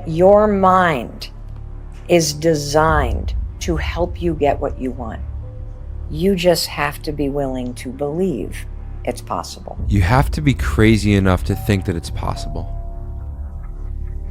Your mind is designed to help you get what you want. You just have to be willing to believe it's possible. You have to be crazy enough to think that it's possible.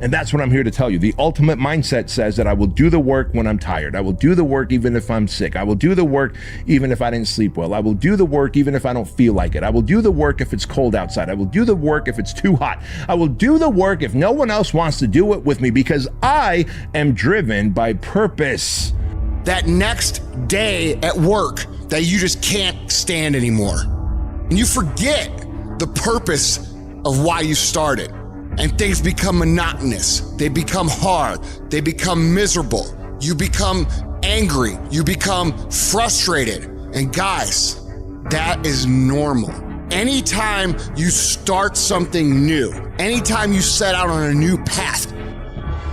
And that's what I'm here to tell you. The ultimate mindset says that I will do the work when I'm tired. I will do the work even if I'm sick. I will do the work even if I didn't sleep well. I will do the work even if I don't feel like it. I will do the work if it's cold outside. I will do the work if it's too hot. I will do the work if no one else wants to do it with me, because I am driven by purpose. That next day at work that you just can't stand anymore, and you forget the purpose of why you started. And things become monotonous. They become hard. They become miserable. You become angry. You become frustrated. And guys, that is normal. Anytime you start something new, anytime you set out on a new path,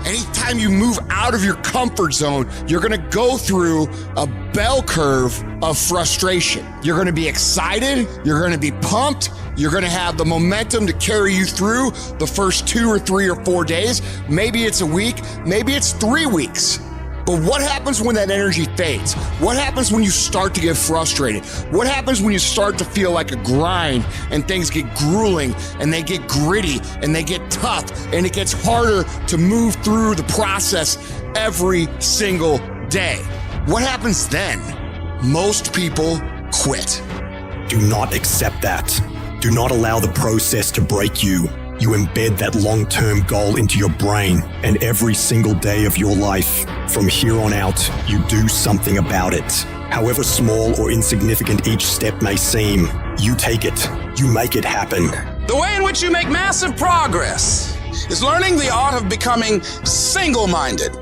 anytime you move out of your comfort zone, you're gonna go through a bell curve of frustration. You're gonna be excited, you're gonna be pumped, you're gonna have the momentum to carry you through the first 2 or 3 or 4 days. Maybe it's a week, maybe it's 3 weeks. But what happens when that energy fades? What happens when you start to get frustrated? What happens when you start to feel like a grind and things get grueling and they get gritty and they get tough and it gets harder to move through the process every single day? What happens then? Most people quit. Do not accept that. Do not allow the process to break you. You embed that long-term goal into your brain, and every single day of your life, from here on out, you do something about it. However small or insignificant each step may seem, you take it, you make it happen. The way in which you make massive progress is learning the art of becoming single-minded,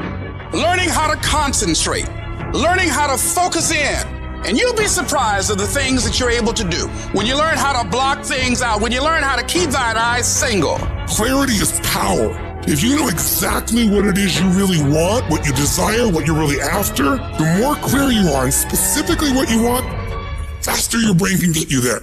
learning how to concentrate, learning how to focus in. And you'll be surprised at the things that you're able to do when you learn how to block things out, when you learn how to keep thine eyes single. Clarity is power. If you know exactly what it is you really want, what you desire, what you're really after, the more clear you are and specifically what you want, faster your brain can get you there.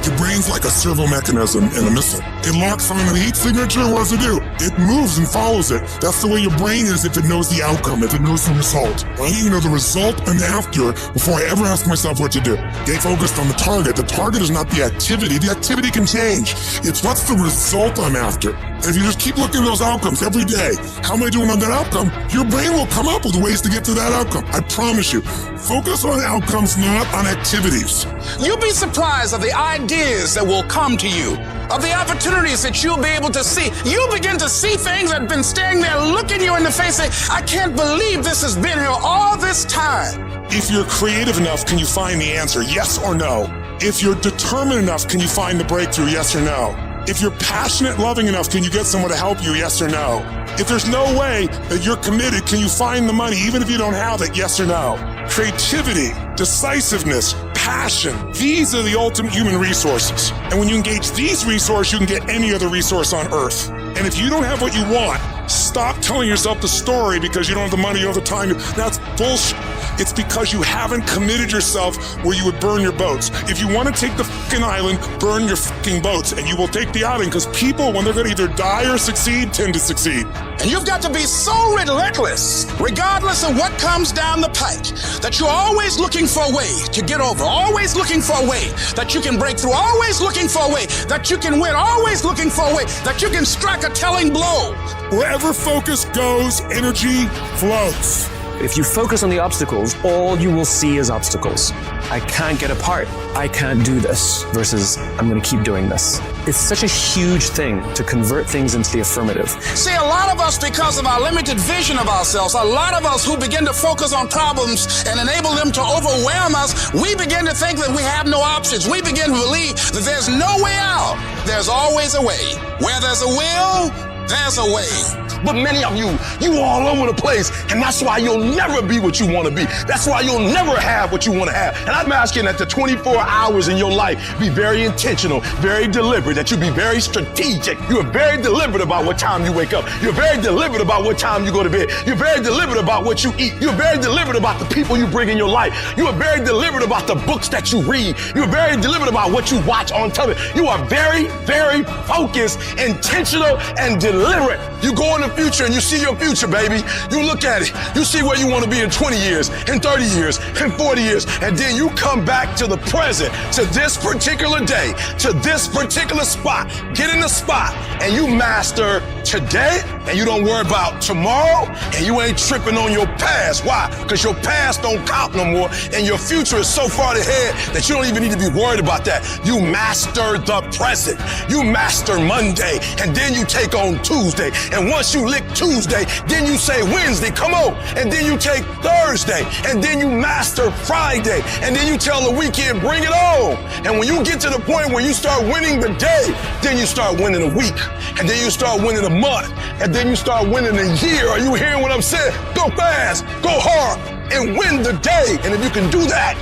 Your brain's like a servo mechanism in a missile. It locks on the heat signature, what does it do? It moves and follows it. That's the way your brain is if it knows the outcome, if it knows the result. I need to know the result and after before I ever ask myself what to do. Get focused on the target. The target is not the activity. The activity can change. It's what's the result I'm after. And if you just keep looking at those outcomes every day, how am I doing on that outcome? Your brain will come up with ways to get to that outcome. I promise you. Focus on outcomes, not on activities. You'll be surprised at the ideas that will come to you, of the opportunities that you'll be able to see. You'll begin to see things that have been staring there, looking you in the face, saying, I can't believe this has been here all this time. If you're creative enough, can you find the answer? Yes or no? If you're determined enough, can you find the breakthrough? Yes or no? If you're passionate, loving enough, can you get someone to help you? Yes or no? If there's no way that you're committed, can you find the money even if you don't have it? Yes or no? Creativity, decisiveness, passion. These are the ultimate human resources. And when you engage these resources, you can get any other resource on earth. And if you don't have what you want, stop telling yourself the story because you don't have the money, you don't have the time. That's bullshit. It's because you haven't committed yourself where you would burn your boats. If you want to take the fucking island, burn your fucking boats, and you will take the island, because people, when they're going to either die or succeed, tend to succeed. And you've got to be so relentless, regardless of what comes down the pike, that you're always looking for a way to get over, always looking for a way that you can break through, always looking for a way that you can win, always looking for a way that you can strike a telling blow. Wherever focus goes, energy flows. If you focus on the obstacles, all you will see is obstacles. I can't get apart. I can't do this versus I'm going to keep doing this. It's such a huge thing to convert things into the affirmative. See, a lot of us, because of our limited vision of ourselves, a lot of us who begin to focus on problems and enable them to overwhelm us, we begin to think that we have no options. We begin to believe that there's no way out. There's always a way. Where there's a will, there's a way. But many of you all over the place, and that's why you'll never be what you want to be. That's why you'll never have what you want to have. And I'm asking that the 24 hours in your life be very intentional, very deliberate, that you be very strategic. You are very deliberate about what time you wake up. You're very deliberate about what time you go to bed. You're very deliberate about what you eat. You're very deliberate about the people you bring in your life. You are very deliberate about the books that you read. You're very deliberate about what you watch on television. You are very, very focused, intentional, and deliberate. You go future and you see your future, baby. You look at it. You see where you want to be in 20 years, in 30 years, in 40 years. And then you come back to the present, to this particular day, to this particular spot. Get in the spot and you master today, and you don't worry about tomorrow, and you ain't tripping on your past. Why? Because your past don't count no more, and your future is so far ahead that you don't even need to be worried about that. You master the present. You master Monday, and then you take on Tuesday. And once you lick Tuesday, then you say Wednesday, come on. And then you take Thursday, and then you master Friday, and then you tell the weekend, bring it on. And when you get to the point where you start winning the day, then you start winning a week, and then you start winning a month, and then you start winning a year. Are you hearing what I'm saying? Go fast, go hard, and win the day. And if you can do that,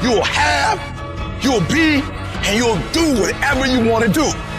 you'll have, you'll be, and you'll do whatever you want to do.